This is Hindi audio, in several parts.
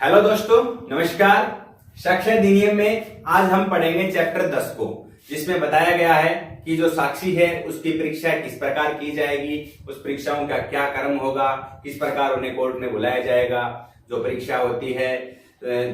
हेलो दोस्तों, नमस्कार। साक्ष्य अधिनियम में आज हम पढ़ेंगे चैप्टर 10 को, जिसमें बताया गया है कि जो साक्षी है उसकी परीक्षा किस प्रकार की जाएगी, उस परीक्षाओं का क्या क्रम होगा, किस प्रकार उन्हें कोर्ट में बुलाया जाएगा। जो परीक्षा होती है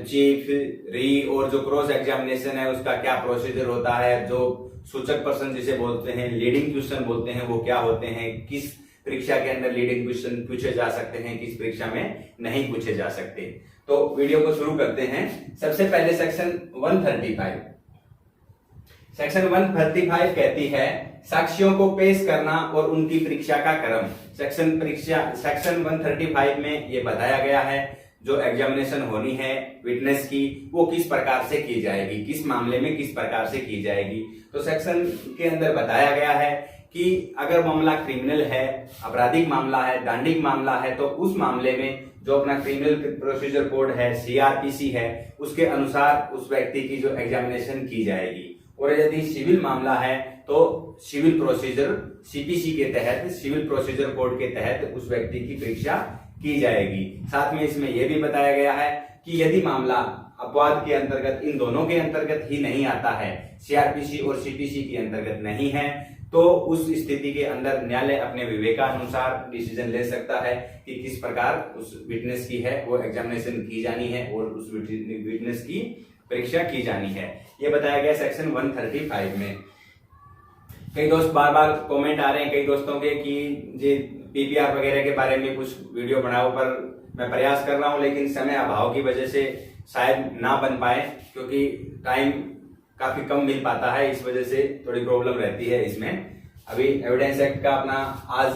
चीफ, री और जो क्रॉस एग्जामिनेशन है उसका क्या प्रोसीजर होता है, जो सूचक प्रश्न जिसे बोलते हैं, लीडिंग क्वेश्चन बोलते हैं, वो क्या होते हैं, किस परीक्षा के अंदर लीडिंग क्वेश्चन पूछे जा सकते हैं, किस परीक्षा में नहीं पूछे जा सकते। तो वीडियो को शुरू करते हैं। सबसे पहले सेक्शन 135 कहती है साक्ष्यों को पेश करना और उनकी परीक्षा का क्रम। सेक्शन 135 में ये बताया गया है जो एग्जामिनेशन होनी है विटनेस की, वो किस प्रकार से की जाएगी, किस मामले में किस प्रकार से की जाएगी। तो सेक्शन के अंदर बताया गया है कि अगर मामला क्रिमिनल है, आपराधिक मामला है, दंडिक मामला है, तो उस मामले में जो अपना क्रिमिनल प्रोसीजर कोड है, सीआरपीसी है, उसके अनुसार उस व्यक्ति की जो एग्जामिनेशन की जाएगी। और यदि सिविल मामला है तो सिविल प्रोसीजर सीपीसी के तहत, सिविल प्रोसीजर कोड के तहत उस व्यक्ति की परीक्षा की जाएगी। साथ में इसमें यह भी बताया गया है कि यदि मामला अपवाद के अंतर्गत, इन दोनों के अंतर्गत ही नहीं आता है, सीआरपीसी और सीपीसी के अंतर्गत नहीं है, तो उस स्थिति के अंदर न्यायालय अपने विवेकानुसार डिसीजन ले सकता है कि किस प्रकार उस विटनेस की है वो एग्जामिनेशन की जानी है और उस विटनेस की परीक्षा की जानी है। ये बताया गया सेक्शन 135 में। कई दोस्त बार बार कमेंट आ रहे हैं कई दोस्तों के कि जी पीपीआर वगैरह के बारे में कुछ वीडियो बनाओ, पर मैं प्रयास कर रहा हूं लेकिन समय अभाव की वजह से शायद ना बन पाए, क्योंकि टाइम काफी कम मिल पाता है, इस वजह से थोड़ी प्रॉब्लम रहती है इसमें। अभी एविडेंस एक्ट का अपना आज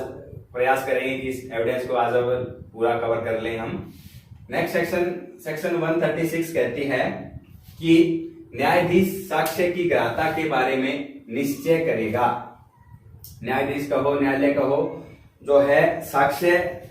प्रयास करेंगे कि इस एविडेंस को आज पूरा कवर कर लें हम। नेक्स्ट सेक्शन 136 कहती है कि न्यायाधीश साक्ष्य की ग्राह्यता के बारे में निश्चय करेगा। न्यायाधीश कहो, न्यायालय कहो, जो है साक्ष्य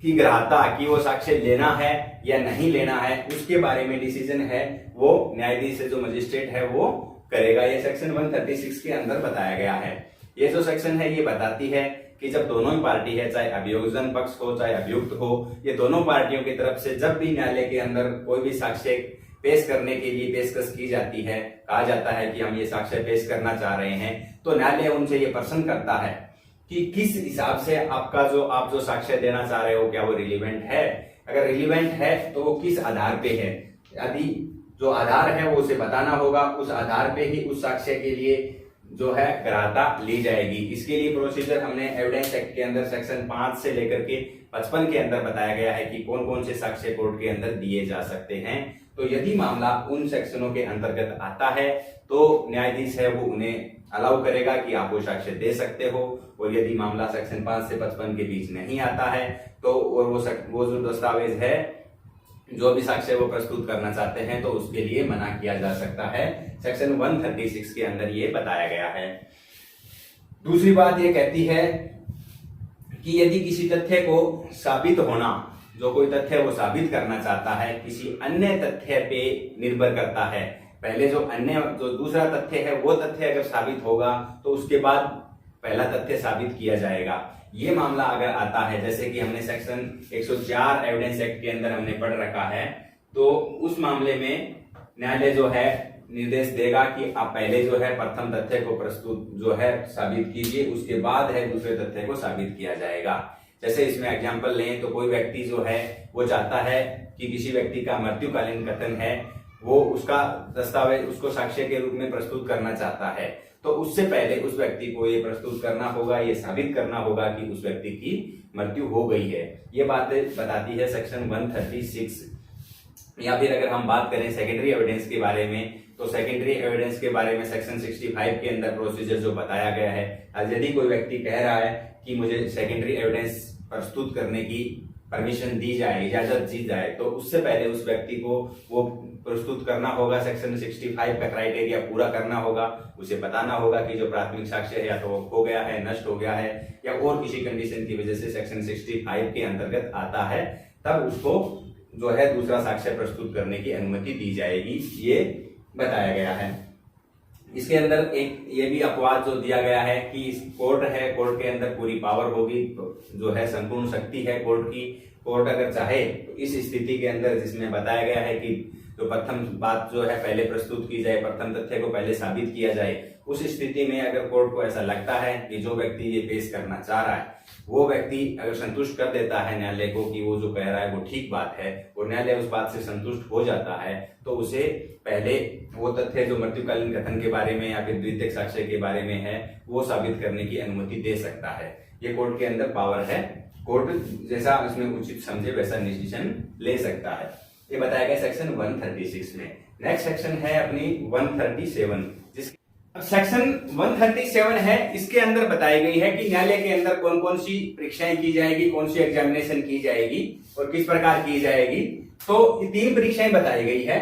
की ग्राह्यता की वो साक्ष्य लेना है या नहीं लेना है, उसके बारे में डिसीजन है वो न्यायाधीश जो मजिस्ट्रेट है वो करेगा। ये सेक्शन 136 के अंदर बताया गया है। ये जो सेक्शन है ये बताती है कि जब दोनों ही पार्टी है, चाहे अभियोजन पक्ष हो चाहे अभियुक्त हो, ये दोनों पार्टियों की तरफ से जब भी न्यायालय के अंदर कोई भी साक्ष्य पेश करने के लिए पेशकश की जाती है, कहा जाता है कि हम ये साक्ष्य पेश करना चाह रहे हैं, तो न्यायालय उनसे ये प्रश्न करता है कि किस हिसाब से आप जो साक्ष्य देना चाह रहे हो क्या वो रिलीवेंट है। अगर रिलीवेंट है तो वो किस आधार पे है, यदि जो आधार है वो उसे बताना होगा, उस आधार पे ही उस साक्ष्य के लिए जो है ग्राह्यता ली जाएगी। इसके लिए प्रोसीजर हमने एविडेंस एक्ट के अंदर सेक्शन 5 से लेकर के 55 के अंदर बताया गया है कि कौन कौन से साक्ष्य कोर्ट के अंदर दिए जा सकते हैं। तो यदि मामला उन सेक्शनों के अंतर्गत आता है तो न्यायाधीश है वो उन्हें अलाउ करेगा कि आप वो साक्ष्य दे सकते हो। और यदि मामला सेक्शन 5 से 55 के बीच नहीं आता है तो और वो जो दस्तावेज है, जो भी साक्ष्य वो प्रस्तुत करना चाहते हैं, तो उसके लिए मना किया जा सकता है। सेक्शन 136 के अंदर ये बताया गया है। दूसरी बात ये कहती है कि यदि किसी तथ्य को साबित होना, जो कोई तथ्य वो साबित करना चाहता है, किसी अन्य तथ्य पे निर्भर करता है। पहले जो दूसरा तथ्य है वो तथ्य अगर साबित होगा तो उसके बाद पहला तथ्य साबित किया जाएगा। ये मामला अगर आता है, जैसे कि हमने सेक्शन 104 एविडेंस एक्ट के अंदर हमने पढ़ रखा है, तो उस मामले में न्यायालय जो है निर्देश देगा कि आप पहले जो है प्रथम तथ्य को प्रस्तुत जो है साबित कीजिए, उसके बाद है दूसरे तथ्य को साबित किया जाएगा। जैसे इसमें एग्जाम्पल लें तो कोई व्यक्ति जो है वो चाहता है कि किसी व्यक्ति का मृत्युकालीन कथन है, वो उसका दस्तावेज उसको साक्ष्य के रूप में प्रस्तुत करना चाहता है, तो उससे पहले उस व्यक्ति को ये प्रस्तुत करना होगा, ये साबित करना होगा कि उस व्यक्ति की मृत्यु हो गई है। ये बात बताती है सेक्शन 136। या फिर अगर हम बात करें सेकेंडरी एविडेंस के बारे में, तो सेकेंडरी एविडेंस के बारे में सेक्शन 65 के अंदर प्रोसीजर जो बताया गया है, यदि कोई व्यक्ति कह रहा है कि मुझे सेकेंडरी एविडेंस प्रस्तुत करने की परमिशन दी जाए, इजाजत दी जाए, तो उससे पहले उस व्यक्ति को वो प्रस्तुत करना होगा, सेक्शन 65 का क्राइटेरिया पूरा करना होगा। उसे बताना होगा कि जो प्राथमिक साक्ष्य है या तो वो खो गया है, नष्ट हो गया है, या और किसी कंडीशन की वजह से सेक्शन 65 के अंतर्गत आता है, तब उसको जो है दूसरा साक्ष्य प्रस्तुत करने की अनुमति दी जाएगी। ये बताया गया है। इसके अंदर एक ये भी अपवाद जो दिया गया है कि कोर्ट है, कोर्ट के अंदर पूरी पावर होगी, जो है संपूर्ण शक्ति है कोर्ट की, कोर्ट अगर चाहे तो इस स्थिति के अंदर जिसमें बताया गया है कि जो प्रथम बात जो है पहले प्रस्तुत की जाए, प्रथम तथ्य को पहले साबित किया जाए, उस स्थिति में अगर कोर्ट को ऐसा लगता है कि जो व्यक्ति ये पेश करना चाह रहा है वो व्यक्ति अगर संतुष्ट कर देता है न्यायालय को कि वो जो कह रहा है वो ठीक बात है और न्यायालय उस बात से संतुष्ट हो जाता है, तो उसे पहले वो तथ्य जो मृत्युकालीन कथन के बारे में या फिर द्वितीयक साक्ष्य के बारे में है वो साबित करने की अनुमति दे सकता है। ये कोर्ट के अंदर पावर है। कोर्ट जैसा उसमें उचित समझे वैसा डिसीजन ले सकता है। ये बताया गया सेक्शन 136 में। नेक्स्ट सेक्शन है अपनी 137, जिस सेक्शन 137 है, इसके अंदर बताई गई है कि न्यायालय के अंदर कौन कौन सी परीक्षाएं की जाएगी, कौन सी एग्जामिनेशन की जाएगी और किस प्रकार की जाएगी। तो ये 3 परीक्षाएं बताई गई है।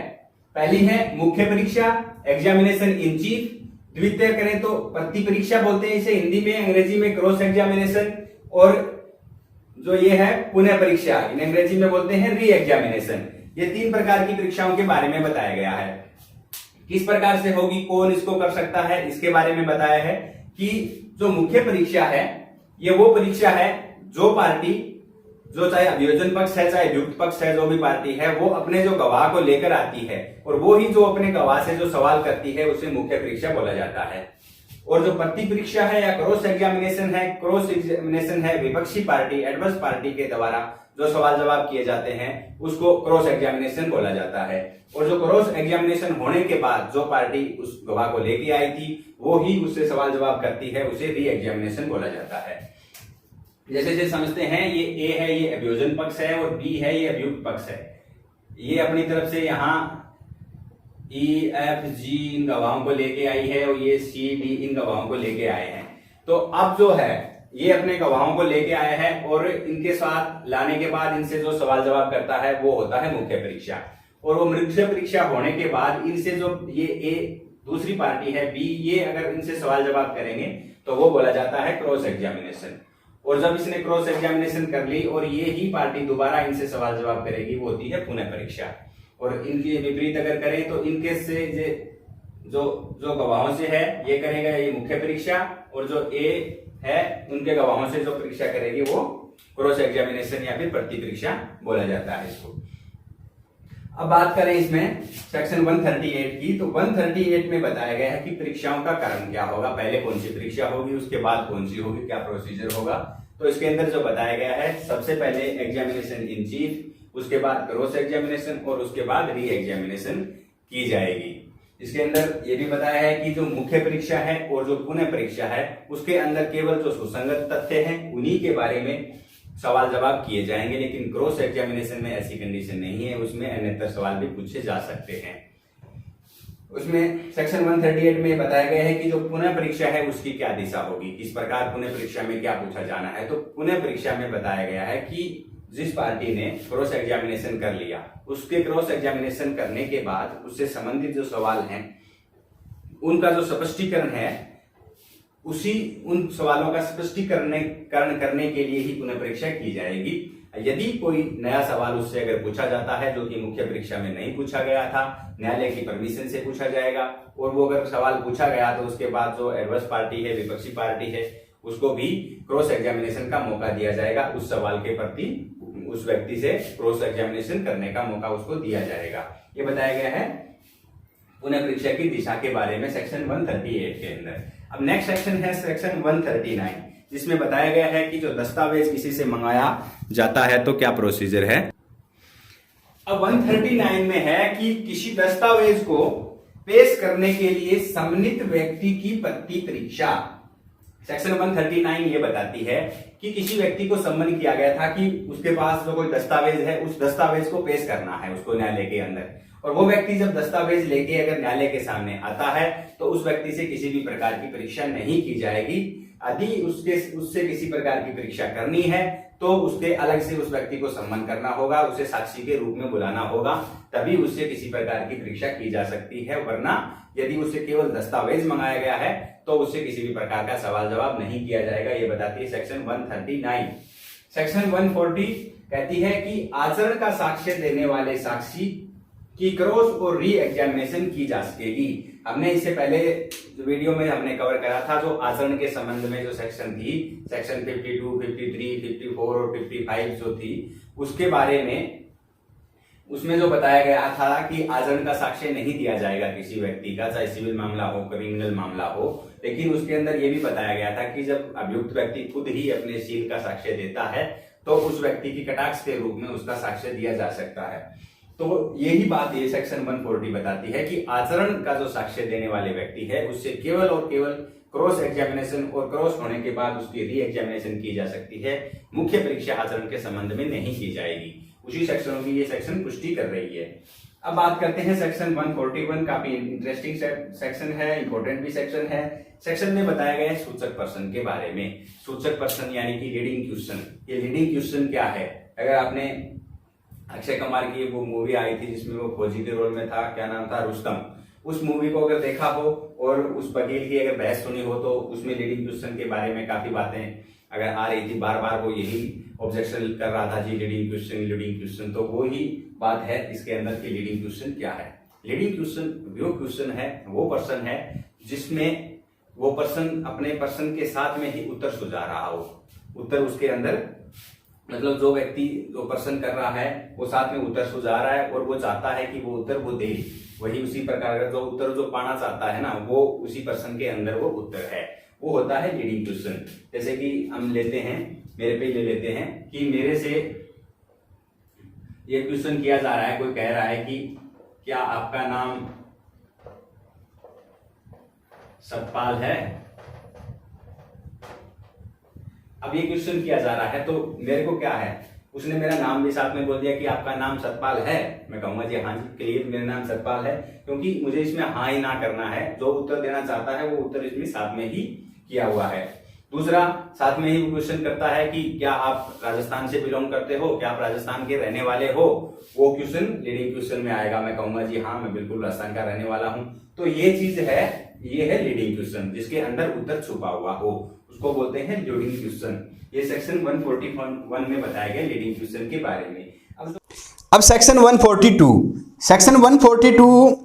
पहली है मुख्य परीक्षा, एग्जामिनेशन इन चीफ। द्वितीय करें तो प्रति परीक्षा बोलते हैं इसे हिंदी में, अंग्रेजी में क्रॉस एग्जामिनेशन। और जो ये है पुनः परीक्षा, इन अंग्रेजी में बोलते हैं री एग्जामिनेशन। ये 3 प्रकार की परीक्षाओं के बारे में बताया गया है। किस प्रकार से होगी, कौन इसको कर सकता है, इसके बारे में बताया है कि जो मुख्य परीक्षा है ये वो परीक्षा है जो पार्टी, जो चाहे अभियोजन पक्ष है चाहे अभियुक्त पक्ष है, जो भी पार्टी है वो अपने जो गवाह को लेकर आती है और वो ही जो अपने गवाह से जो सवाल करती है उसे मुख्य परीक्षा बोला जाता है। और जो प्रति परीक्षा है या क्रॉस एग्जामिनेशन है, क्रॉस एग्जामिनेशन है विपक्षी पार्टी, एडवर्स पार्टी के द्वारा जो सवाल जवाब किए जाते हैं उसको क्रॉस एग्जामिनेशन बोला जाता है। और जो क्रॉस एग्जामिनेशन होने के बाद जो पार्टी उस गवाह को लेके आई थी वो ही उससे सवाल जवाब करती है, उसे री एग्जामिनेशन बोला जाता है। जैसे जैसे समझते हैं, ये ए है ये अभियोजन पक्ष है और बी है ये अभियुक्त पक्ष है। ये अपनी तरफ से यहाँ ई एफ जी इन गवाहों को लेके आई है और ये सी डी इन गवाहों को लेके आए हैं। तो अब जो है ये अपने गवाहों को लेके आए हैं और इनके साथ लाने के बाद इनसे जो सवाल जवाब करता है वो होता है मुख्य परीक्षा। और वो मुख्य परीक्षा होने के बाद इनसे जो ये ए दूसरी पार्टी है बी, ये अगर इनसे सवाल जवाब करेंगे तो वो बोला जाता है क्रॉस एग्जामिनेशन। और जब इसने क्रॉस एग्जामिनेशन कर ली और ये ही पार्टी दोबारा इनसे सवाल जवाब करेगी वो होती है पुनः परीक्षा। और इनकी विपरीत अगर करें तो इनके से जो गवाहों से है ये करेगा ये मुख्य परीक्षा, और जो ए है उनके गवाहों से जो परीक्षा करेगी वो क्रॉस एग्जामिनेशन या फिर प्रति परीक्षा बोला जाता है इसको। अब बात करें इसमें सेक्शन 138 की, तो 138 में बताया गया है कि परीक्षाओं का क्रम क्या होगा, पहले कौन सी परीक्षा होगी, उसके बाद कौन सी होगी, क्या प्रोसीजर होगा। तो इसके अंदर जो बताया गया है, सबसे पहले एग्जामिनेशन इन चीफ, उसके बाद क्रॉस एग्जामिनेशन और उसके बाद री एग्जामिनेशन की जाएगी। इसके अंदर ये भी बताया है कि जो मुख्य परीक्षा है और जो पुनः परीक्षा है उसके अंदर केवल जो सुसंगत तथ्य हैं उन्हीं के बारे में सवाल जवाब किए जाएंगे, लेकिन क्रॉस एग्जामिनेशन में ऐसी कंडीशन नहीं है, उसमें अन्यतर सवाल भी पूछे जा सकते हैं। उसमें सेक्शन 138 में बताया गया है कि जो पुनः परीक्षा है उसकी क्या दिशा होगी, किस प्रकार पुनः परीक्षा में क्या पूछा जाना है। तो पुनः परीक्षा में बताया गया है कि जिस पार्टी ने क्रॉस एग्जामिनेशन कर लिया उसके क्रॉस एग्जामिनेशन करने के बाद उससे संबंधित जो सवाल हैं उनका जो स्पष्टीकरण है उन सवालों का स्पष्टीकरण करने के लिए ही पुनः परीक्षा की जाएगी। यदि कोई नया सवाल उससे अगर पूछा जाता है जो कि मुख्य परीक्षा में नहीं पूछा गया था, न्यायालय की परमिशन से पूछा जाएगा, और वो अगर सवाल पूछा गया तो उसके बाद जो एडवर्स पार्टी है, विपक्षी पार्टी है, उसको भी क्रॉस एग्जामिनेशन का मौका दिया जाएगा। उस सवाल के प्रति उस व्यक्ति से क्रॉस एग्जामिनेशन करने का मौका उसको दिया जाएगा। ये बताया गया है पुनः परीक्षा की दिशा के बारे में सेक्शन 138 के अंदर। अब नेक्स्ट सेक्शन है सेक्शन 139, जिसमें बताया गया है कि जो दस्तावेज किसी से मंगाया जाता है तो क्या प्रोसीजर है। अब 139 में है कि किसी दस्तावेज को पेश करने के लिए सम्मिलित व्यक्ति की प्रति परीक्षा। सेक्शन 139 ये बताती है कि किसी व्यक्ति को सम्मन किया गया था कि उसके पास जो कोई दस्तावेज है उस दस्तावेज को पेश करना है उसको न्यायालय के अंदर, और वो व्यक्ति जब दस्तावेज लेके अगर न्यायालय के सामने आता है तो उस व्यक्ति से किसी भी प्रकार की परीक्षा नहीं की जाएगी। यदि उससे किसी प्रकार की परीक्षा करनी है तो उसके अलग से उस व्यक्ति को सम्मान करना होगा, उसे साक्षी के रूप में बुलाना होगा, तभी उससे किसी प्रकार की परीक्षा की जा सकती है। वरना यदि उससे केवल दस्तावेज मंगाया गया है तो उससे किसी भी प्रकार का सवाल जवाब नहीं किया जाएगा। ये बताती है सेक्शन 139। सेक्शन 140 कहती है कि आचरण का साक्ष्य देने वाले साक्षी की क्रॉस और री एग्जामिनेशन की जा सकेगी। हमने इससे पहले वीडियो में हमने कवर करा था जो आचरण के संबंध में जो सेक्शन थी, सेक्शन 52, 53, 54 और 55 जो थी, उसके बारे में उसमें जो बताया गया था कि आचरण का साक्ष्य नहीं दिया जाएगा किसी व्यक्ति का, चाहे सिविल मामला हो, क्रिमिनल मामला हो। लेकिन उसके अंदर यह भी बताया गया था कि जब अभियुक्त व्यक्ति खुद ही अपने शील का साक्ष्य देता है तो उस व्यक्ति की कटाक्ष के रूप में उसका साक्ष्य दिया जा सकता है। तो यही बात ये सेक्शन 140 बताती है कि आचरण का जो साक्ष्य देने वाले व्यक्ति है उससे केवल और केवल क्रॉस एग्जामिनेशन और क्रॉस होने के बाद उसकी री एग्जामिनेशन की जा सकती है, मुख्य परीक्षा आचरण के संबंध में नहीं की जाएगी। उसी सेक्शनों की ये सेक्शन पुष्टि कर रही है। अब बात करते हैं सेक्शन 141, काफी इंटरेस्टिंग सेक्शन है, इंपॉर्टेंट भी सेक्शन है। सेक्शन में बताया गया है सूचक पर्सन के बारे में। सूचक पर्सन यानी कि लीडिंग क्वेश्चन। ये लीडिंग क्वेश्चन क्या है? अगर आपने अक्षय कुमार की वो मूवी आई थी जिसमें वो फौजी के रोल में था, क्या नाम था, रुस्तम, उस मूवी को अगर देखा हो और उस वकील की अगर बहस सुनी हो तो उसमें लीडिंग क्वेश्चन के बारे में काफी बातें अगर आ रही थी, बार बार वो यही ऑब्जेक्शन कर रहा था जी, लीडिंग क्वेश्चन। तो वो ही बात है इसके अंदर की लीडिंग क्वेश्चन क्या है। लीडिंग क्वेश्चन वो क्वेश्चन है, वो पर्सन है जिसमें वो पर्सन अपने पर्सन के साथ में ही उत्तर सुझा रहा हो। उत्तर उसके अंदर मतलब जो व्यक्ति जो पर्सन कर रहा है वो साथ में उत्तर सुझा रहा है और वो चाहता है कि वो उत्तर वो दे, वही उसी प्रकार का जो उत्तर जो पाना चाहता है ना, वो उसी पर्सन के अंदर वो उत्तर है, वो होता है लीडिंग क्वेश्चन। जैसे कि हम लेते हैं, मेरे पे ले लेते हैं कि मेरे से ये क्वेश्चन किया जा रहा है, कोई कह रहा है कि क्या आपका नाम सतपाल है। अब ये क्वेश्चन किया जा रहा है तो मेरे को क्या है, उसने मेरा नाम भी साथ में बोल दिया कि आपका नाम सतपाल है। मैं कहूंगा जी हाँ जी, क्लियर मेरा नाम सतपाल है, क्योंकि मुझे इसमें हाँ ही ना करना है। जो उत्तर देना चाहता है वो उत्तर इसमें साथ में ही किया हुआ है। दूसरा, साथ में ही वो क्वेश्चन करता है कि क्या आप राजस्थान से बिलोंग करते हो, क्या आप राजस्थान के रहने वाले हो। वो क्वेश्चन लीडिंग क्वेश्चन में आएगा। मैं कहूंगा जी हाँ, मैं बिल्कुल राजस्थान का रहने वाला हूं। तो ये चीज है, ये है लीडिंग क्वेश्चन, जिसके अंदर उत्तर छुपा हुआ हो, उसको बोलते हैं लीडिंग क्वेश्चन। ये सेक्शन 141 में बताया गया लीडिंग क्वेश्चन के बारे में। अब सेक्शन 142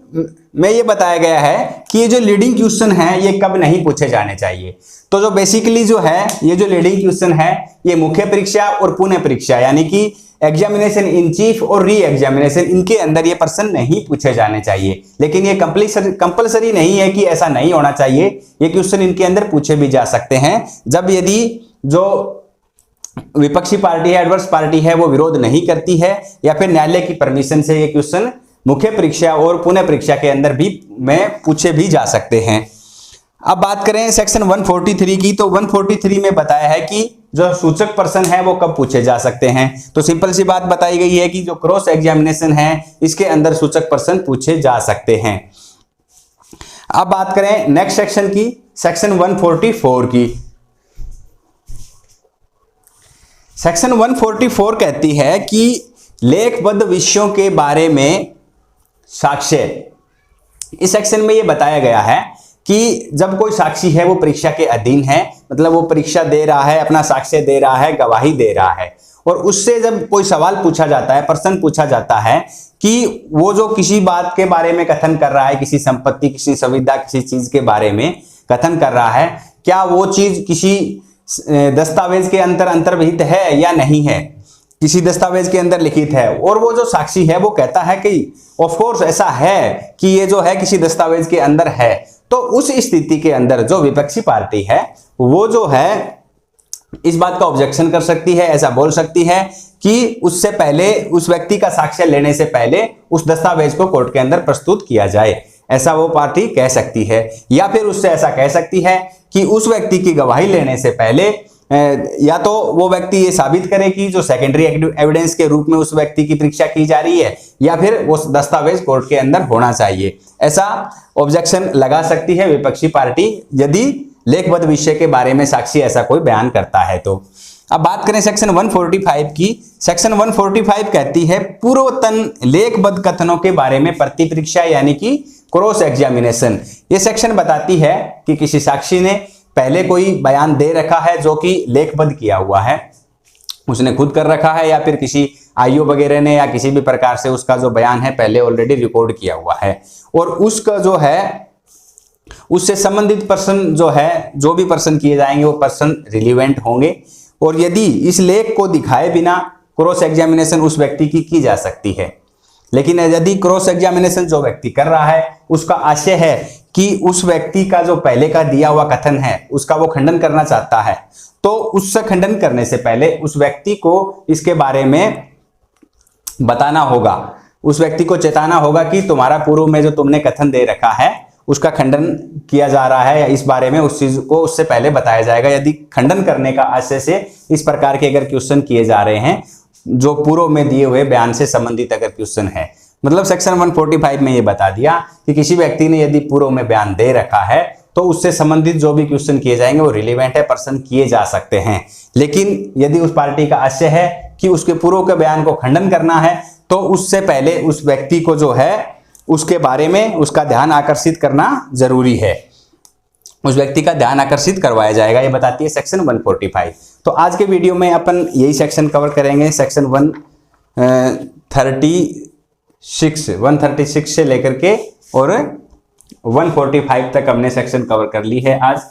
में ये बताया गया है कि ये जो लीडिंग क्वेश्चन है ये कब नहीं पूछे जाने चाहिए। तो जो बेसिकली जो है ये जो लीडिंग क्वेश्चन है ये मुख्य परीक्षा और पुनः परीक्षा यानी कि एग्जामिनेशन इन चीफ और री एग्जामिनेशन, इनके अंदर ये प्रश्न नहीं पूछे जाने चाहिए। लेकिन ये कंपलसरी नहीं है कि ऐसा नहीं होना चाहिए, ये क्वेश्चन इनके अंदर पूछे भी जा सकते हैं जब यदि जो विपक्षी पार्टी है, एडवर्स पार्टी है, वो विरोध नहीं करती है या फिर न्यायालय की परमिशन से ये क्वेश्चन मुख्य परीक्षा और पुनः परीक्षा के अंदर भी में पूछे भी जा सकते हैं। अब बात करें सेक्शन 143 की, तो 143 में बताया है कि जो सूचक पर्सन है वो कब पूछे जा सकते हैं। तो सिंपल सी बात बताई गई है कि जो क्रॉस एग्जामिनेशन है इसके अंदर सूचक पर्सन पूछे जा सकते हैं। अब बात करें नेक्स्ट सेक्शन की, सेक्शन 144 की। सेक्शन 144 कहती है कि लेखबद्ध विषयों के बारे में साक्ष्य। इस सेक्शन में यह बताया गया है कि जब कोई साक्षी है वो परीक्षा के अधीन है, मतलब वो परीक्षा दे रहा है, अपना साक्ष्य दे रहा है, गवाही दे रहा है, और उससे जब कोई सवाल पूछा जाता है, प्रश्न पूछा जाता है कि वो जो किसी बात के बारे में कथन कर रहा है, किसी संपत्ति, किसी संविदा, किसी चीज के बारे में कथन कर रहा है, क्या वो चीज किसी दस्तावेज के अंतर्निहित है या नहीं है, किसी दस्तावेज के अंदर लिखित है, और वो जो साक्षी है वो कहता है कि ऑफ कोर्स ऐसा है कि ये जो है किसी दस्तावेज के अंदर है, तो उस स्थिति के अंदर जो विपक्षी पार्टी है वो जो है इस बात का ऑब्जेक्शन कर सकती है, ऐसा बोल सकती है कि उससे पहले, उस व्यक्ति का साक्ष्य लेने से पहले उस दस्तावेज को कोर्ट के अंदर प्रस्तुत किया जाए, ऐसा वो पार्टी कह सकती है। या फिर उससे ऐसा कह सकती है कि उस व्यक्ति की गवाही लेने से पहले या तो वो व्यक्ति ये साबित करे कि जो सेकेंडरी एविडेंस के रूप में उस व्यक्ति की परीक्षा की जा रही है, या फिर वो दस्तावेज कोर्ट के अंदर होना चाहिए, ऐसा ऑब्जेक्शन लगा सकती है विपक्षी पार्टी यदि लेखबद्ध विषय के बारे में साक्षी ऐसा कोई बयान करता है तो। अब बात करें सेक्शन 145 की। सेक्शन 145 कहती है पूर्वतन लेखबद्ध कथनों के बारे में प्रतिपरीक्षा यानी कि क्रॉस एग्जामिनेशन। ये सेक्शन बताती है कि किसी साक्षी ने पहले कोई बयान दे रखा है जो कि लेखबद्ध किया हुआ है, उसने खुद कर रखा है, या फिर किसी आईओ वगैरह ने या किसी भी प्रकार से उसका जो बयान है पहले ऑलरेडी रिकॉर्ड किया हुआ है, और उसका जो है उससे संबंधित पर्सन जो है, जो भी पर्सन किए जाएंगे वो पर्सन रिलीवेंट होंगे। और यदि इस लेख को दिखाए बिना क्रॉस एग्जामिनेशन उस व्यक्ति की जा सकती है। लेकिन यदि क्रॉस एग्जामिनेशन जो व्यक्ति कर रहा है उसका आशय है कि उस व्यक्ति का जो पहले का दिया हुआ कथन है उसका वो खंडन करना चाहता है, तो उससे खंडन करने से पहले उस व्यक्ति को इसके बारे में बताना होगा, उस व्यक्ति को चेताना होगा कि तुम्हारा पूर्व में जो तुमने कथन दे रखा है उसका खंडन किया जा रहा है, या इस बारे में उस चीज को उससे पहले बताया जाएगा। यदि खंडन करने का आशय से इस प्रकार के अगर क्वेश्चन किए जा रहे हैं जो पूर्व में दिए हुए बयान से संबंधित अगर क्वेश्चन है, मतलब सेक्शन 145 में ये बता दिया कि किसी व्यक्ति ने यदि पूर्व में बयान दे रखा है तो उससे संबंधित जो भी क्वेश्चन किए जाएंगे वो रिलेवेंट है, पर्सन किए जा सकते हैं। लेकिन यदि उस पार्टी का आशय है कि उसके पूर्व के बयान को खंडन करना है तो उससे पहले उस व्यक्ति को जो है उसके बारे में उसका ध्यान आकर्षित करना जरूरी है, उस व्यक्ति का ध्यान आकर्षित करवाया जाएगा, ये बताती है सेक्शन 145। तो आज के वीडियो में अपन यही सेक्शन कवर करेंगे, सेक्शन 136 से लेकर के और 145 तक हमने सेक्शन कवर कर ली है। आज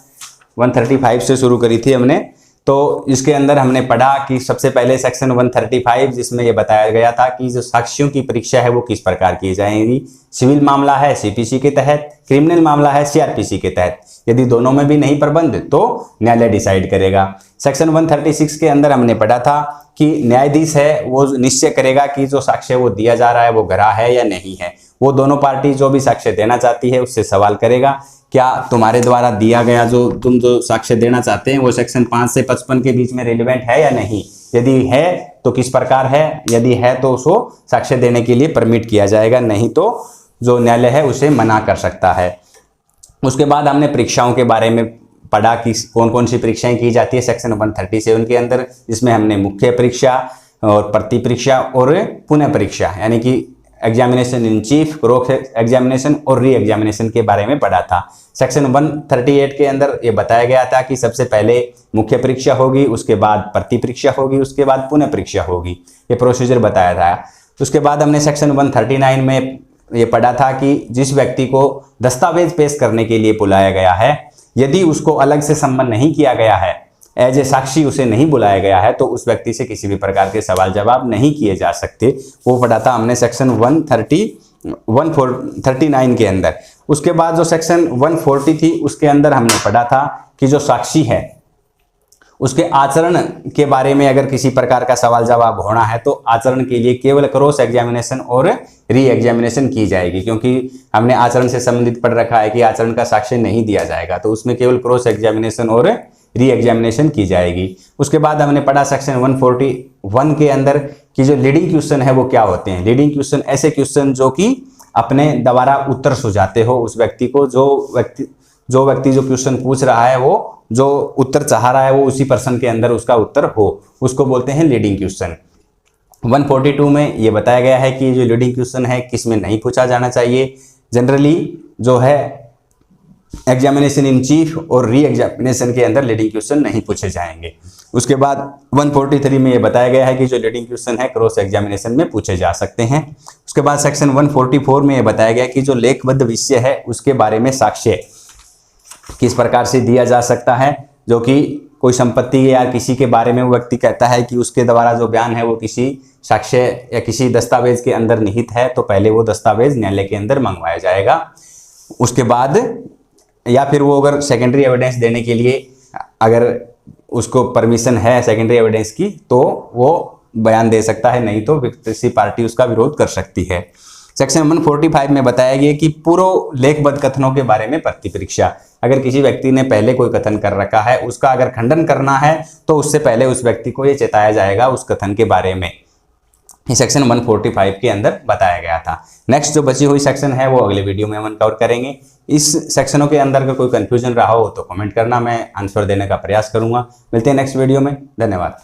135 से शुरू करी थी हमने। तो इसके अंदर हमने पढ़ा कि सबसे पहले सेक्शन 135 जिसमें यह बताया गया था कि जो साक्ष्यों की परीक्षा है वो किस प्रकार की जाएगी। सिविल मामला है सीपीसी के तहत, क्रिमिनल मामला है सीआरपीसी के तहत। यदि दोनों में भी नहीं प्रबंध तो न्यायालय डिसाइड करेगा। सेक्शन 136 के अंदर हमने पढ़ा था कि न्यायाधीश है वो निश्चय करेगा कि जो साक्ष्य वो दिया जा रहा है वो गरा है या नहीं है। वो दोनों पार्टी जो भी साक्ष्य देना चाहती है उससे सवाल करेगा, क्या तुम्हारे द्वारा दिया गया जो तुम जो साक्ष्य देना चाहते हैं वो सेक्शन 5 से 55 के बीच में रिलेवेंट है या नहीं। यदि है तो किस प्रकार है, यदि है तो उसको साक्ष्य देने के लिए परमिट किया जाएगा, नहीं तो जो न्यायालय है उसे मना कर सकता है। उसके बाद हमने परीक्षाओं के बारे में पढ़ा कि कौन कौन सी परीक्षाएं की जाती है सेक्शन 137 के अंदर, जिसमें हमने मुख्य परीक्षा और प्रति परीक्षा और पुनः परीक्षा यानी कि examination in chief, cross examination और री एग्जामिनेशन के बारे में पढ़ा था। सेक्शन 138 के अंदर ये बताया गया था कि सबसे पहले मुख्य परीक्षा होगी, उसके बाद प्रति परीक्षा होगी, उसके बाद पुनः परीक्षा होगी, ये प्रोसीजर बताया था। उसके बाद हमने सेक्शन 139 में ये पढ़ा था कि जिस व्यक्ति को दस्तावेज पेश करने के लिए बुलाया गया है, यदि उसको अलग से सम्मन नहीं किया गया है, एज ए साक्षी उसे नहीं बुलाया गया है, तो उस व्यक्ति से किसी भी प्रकार के सवाल जवाब नहीं किए जा सकते। वो पढ़ा था हमने सेक्शन 139 के अंदर। उसके बाद जो सेक्शन 140 थी उसके अंदर हमने पढ़ा था कि जो साक्षी है उसके आचरण के बारे में अगर किसी प्रकार का सवाल जवाब होना है तो आचरण के लिए केवल क्रॉस एग्जामिनेशन और री एग्जामिनेशन की जाएगी, क्योंकि हमने आचरण से संबंधित पढ़ रखा है कि आचरण का साक्ष्य नहीं दिया जाएगा, तो उसमें केवल क्रॉस एग्जामिनेशन और री एग्जामिनेशन की जाएगी। उसके बाद हमने पढ़ा सेक्शन 141 के अंदर कि जो लीडिंग क्वेश्चन है वो क्या होते हैं। लीडिंग क्वेश्चन ऐसे क्वेश्चन जो कि अपने द्वारा उत्तर सुझाते हो उस व्यक्ति को, जो व्यक्ति जो क्वेश्चन पूछ रहा है वो जो उत्तर चाह रहा है वो उसी पर्सन के अंदर उसका उत्तर हो, उसको बोलते हैं लीडिंग क्वेश्चन। 142 में ये बताया गया है कि जो लीडिंग क्वेश्चन है किसमें नहीं पूछा जाना चाहिए। जनरली जो है एग्जामिनेशन इन चीफ और री एग्जामिनेशन के अंदर लीडिंग क्वेश्चन नहीं पूछे जाएंगे। उसके बाद 143 में ये बताया गया है कि जो लीडिंग क्वेश्चन है क्रॉस एग्जामिनेशन में पूछे जा सकते हैं। उसके बाद सेक्शन 144 में ये बताया गया कि जो लेखबद्ध विषय है उसके बारे में साक्ष्य किस प्रकार से दिया जा सकता है, जो कि कोई संपत्ति या किसी के बारे में वो व्यक्ति कहता है कि उसके द्वारा जो बयान है वो किसी साक्ष्य या किसी दस्तावेज के अंदर निहित है, तो पहले वो दस्तावेज न्यायालय के अंदर मंगवाया जाएगा। उसके बाद या फिर वो अगर सेकेंडरी एविडेंस देने के लिए अगर उसको परमिशन है सेकेंडरी एविडेंस की तो वो बयान दे सकता है, नहीं तो किसी पार्टी उसका विरोध कर सकती है। सेक्शन 145 में बताया गया कि पूर्व लेखबद्ध कथनों के बारे में प्रति परीक्षा, अगर किसी व्यक्ति ने पहले कोई कथन कर रखा है उसका अगर खंडन करना है तो उससे पहले उस व्यक्ति को ये चेताया जाएगा उस कथन के बारे में। ये सेक्शन 145 के अंदर बताया गया था। नेक्स्ट जो बची हुई सेक्शन है वो अगले वीडियो में हम कवर करेंगे। इस सेक्शनों के अंदर अगर कोई कंफ्यूजन रहा हो तो कमेंट करना, मैं आंसर देने का प्रयास करूंगा। मिलते हैं नेक्स्ट वीडियो में, धन्यवाद।